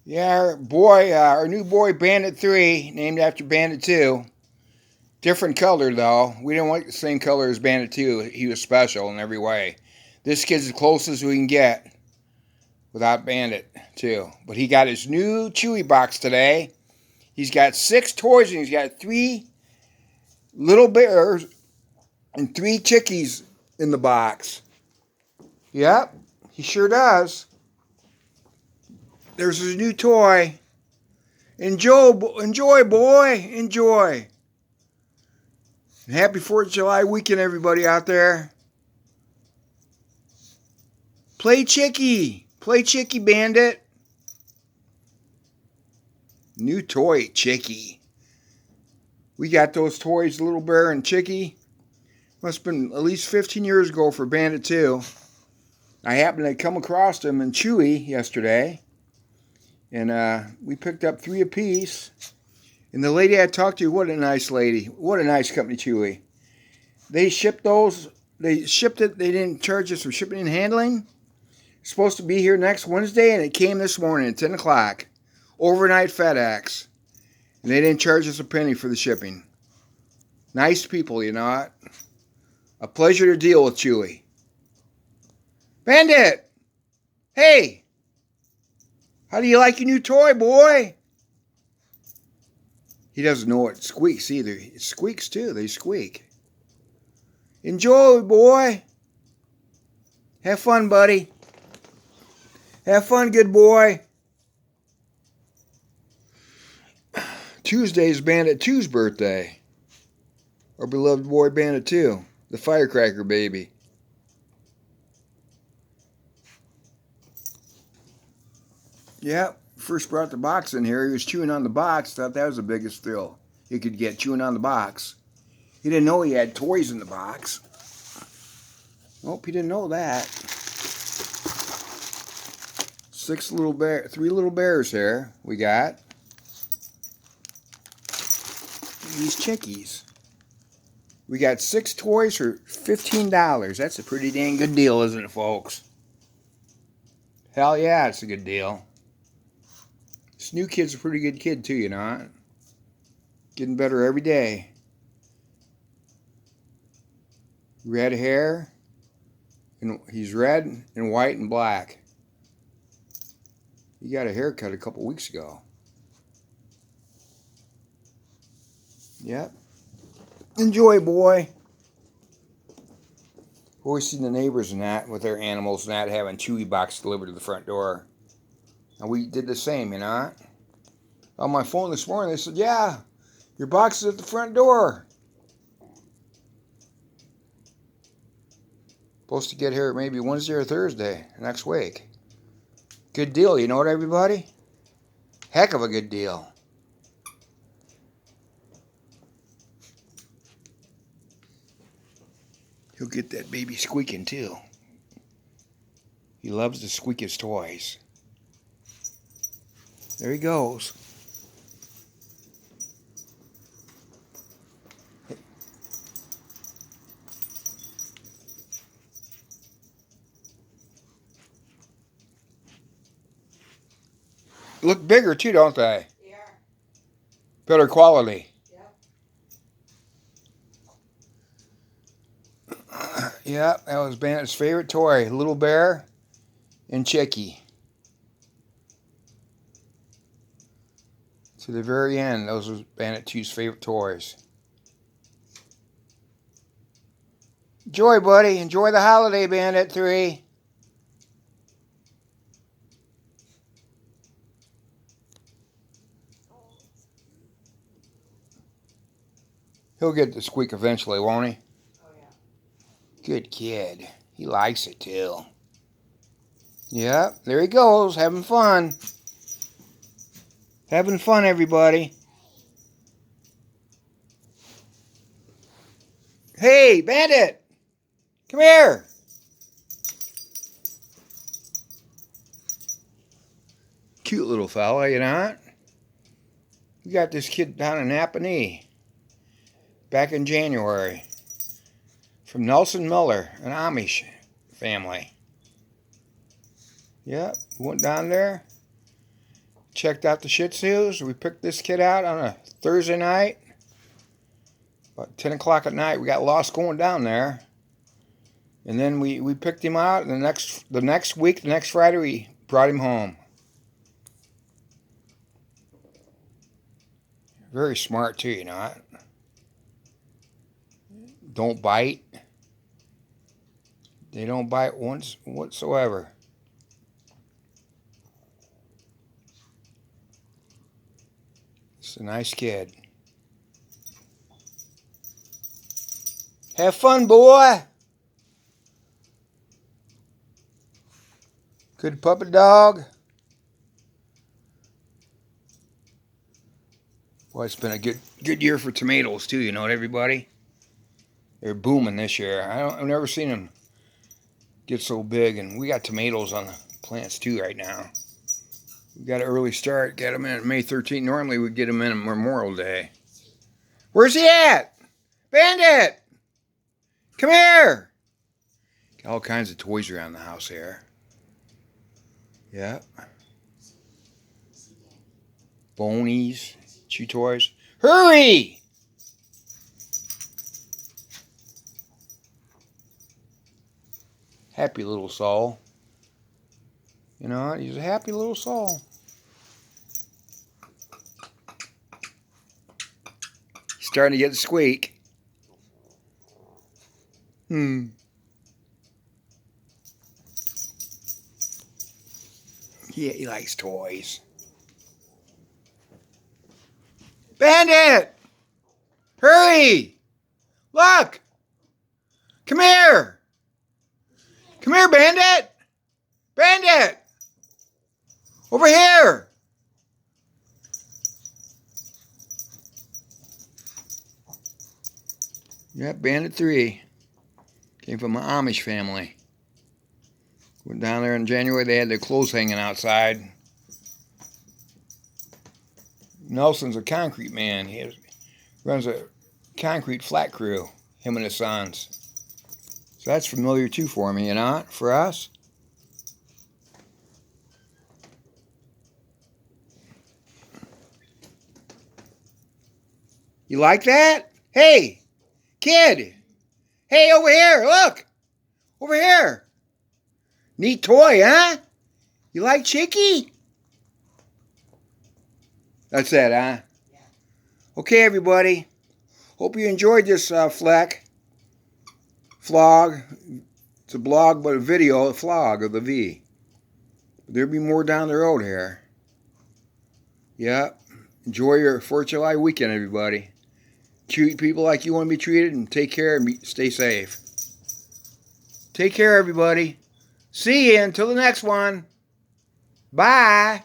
Yeah, our boy, our new boy Bandit3, named after Bandit2. Different color though. We didn't want the same color as Bandit2. He was special in every way. This kid's the closest we can get without Bandit2. But he got his new Chewy box today. He's got 6 toys and he's got 3 little bears and 3 chickies in the box. Yep, he sure does. There's his new toy. Enjoy, boy, enjoy. And happy 4th of July weekend, everybody out there. Play Chicky, Bandit. New toy, Chicky. We got those toys, Little Bear and Chicky. Must have been at least 15 years ago for Bandit2. I happened to come across them in Chewy yesterday. And we picked up 3 apiece. And the lady I talked to, what a nice lady. What a nice company, Chewy. They shipped those. They shipped it. They didn't charge us for shipping and handling. It's supposed to be here next Wednesday, and it came this morning at 10 o'clock. Overnight FedEx. And they didn't charge us a penny for the shipping. Nice people, you know what? A pleasure to deal with, Chewy. Bandit! Hey! How do you like your new toy, boy? He doesn't know it squeaks either. It squeaks too. They squeak. Enjoy, boy. Have fun, buddy. Have fun, good boy. Tuesday is Bandit2's birthday. Our beloved boy Bandit2. The firecracker baby. Yeah, first brought the box in here. He was chewing on the box. Thought that was the biggest thrill he could get, chewing on the box. He didn't know he had toys in the box. Nope, he didn't know that. 3 little bears here we got. These chickies. We got 6 toys for $15. That's a pretty dang good deal, isn't it, folks? Hell yeah, it's a good deal. This new kid's a pretty good kid too, you know. Getting better every day. Red hair. And he's red and white and black. He got a haircut a couple weeks ago. Yep. Enjoy, boy. Always seen the neighbors and that with their animals and that having Chewy box delivered to the front door. And we did the same, you know. On my phone this morning, they said, yeah, your box is at the front door. Supposed to get here maybe Wednesday or Thursday next week. Good deal, you know what, everybody? Heck of a good deal. He'll get that baby squeaking too. He loves to squeak his toys. There he goes. Look bigger too, don't they? Yeah. Better quality. Yep. Yeah, that was Bandit's favorite toy, Little Bear and Chicky. To the very end, those were Bandit2's favorite toys. Enjoy, buddy. Enjoy the holiday, Bandit3. He'll get the squeak eventually, won't he? Oh, yeah. Good kid. He likes it, too. Yep, there he goes, having fun. Having fun, everybody. Hey, Bandit! Come here! Cute little fella, you know? We got this kid down in Napanee back in January from Nelson Miller, an Amish family. Yep, went down there, checked out the Shih Tzus. We picked this kid out on a Thursday night. About 10 o'clock at night. We got lost going down there. And then we picked him out. And the next week, the next Friday, we brought him home. Very smart too, you know. Don't bite. They don't bite once whatsoever. It's a nice kid. Have fun, boy. Good puppy dog. Well, it's been a good year for tomatoes too, you know, everybody. They're booming this year. I've never seen them get so big, and we got tomatoes on the plants too right now. We got an early start. Get them in May 13th. Normally we get them in on Memorial Day. Where's he at? Bandit! Come here! Got all kinds of toys around the house here. Yep. Bonies. Chew toys. Hurry! Happy little soul. You know, he's a happy little soul. He's starting to get the squeak. Yeah, he likes toys. Bandit! Hurry! Look! Come here! Come here, Bandit! Bandit! Over here! Yep, Bandit3. Came from an Amish family. Went down there in January, they had their clothes hanging outside. Nelson's a concrete man. He runs a concrete flat crew, him and his sons. So that's familiar too for me, you know, for us. You like that? Hey, kid. Hey, over here, look. Over here. Neat toy, huh? You like Chicky? That's it, huh? Yeah. Okay, everybody. Hope you enjoyed this vlog. It's a blog, but a video, a vlog of the V. There'll be more down the road here. Yep. Enjoy your 4th of July weekend, everybody. Treat people like you want to be treated, and take care and stay safe. Take care, everybody. See you until the next one. Bye.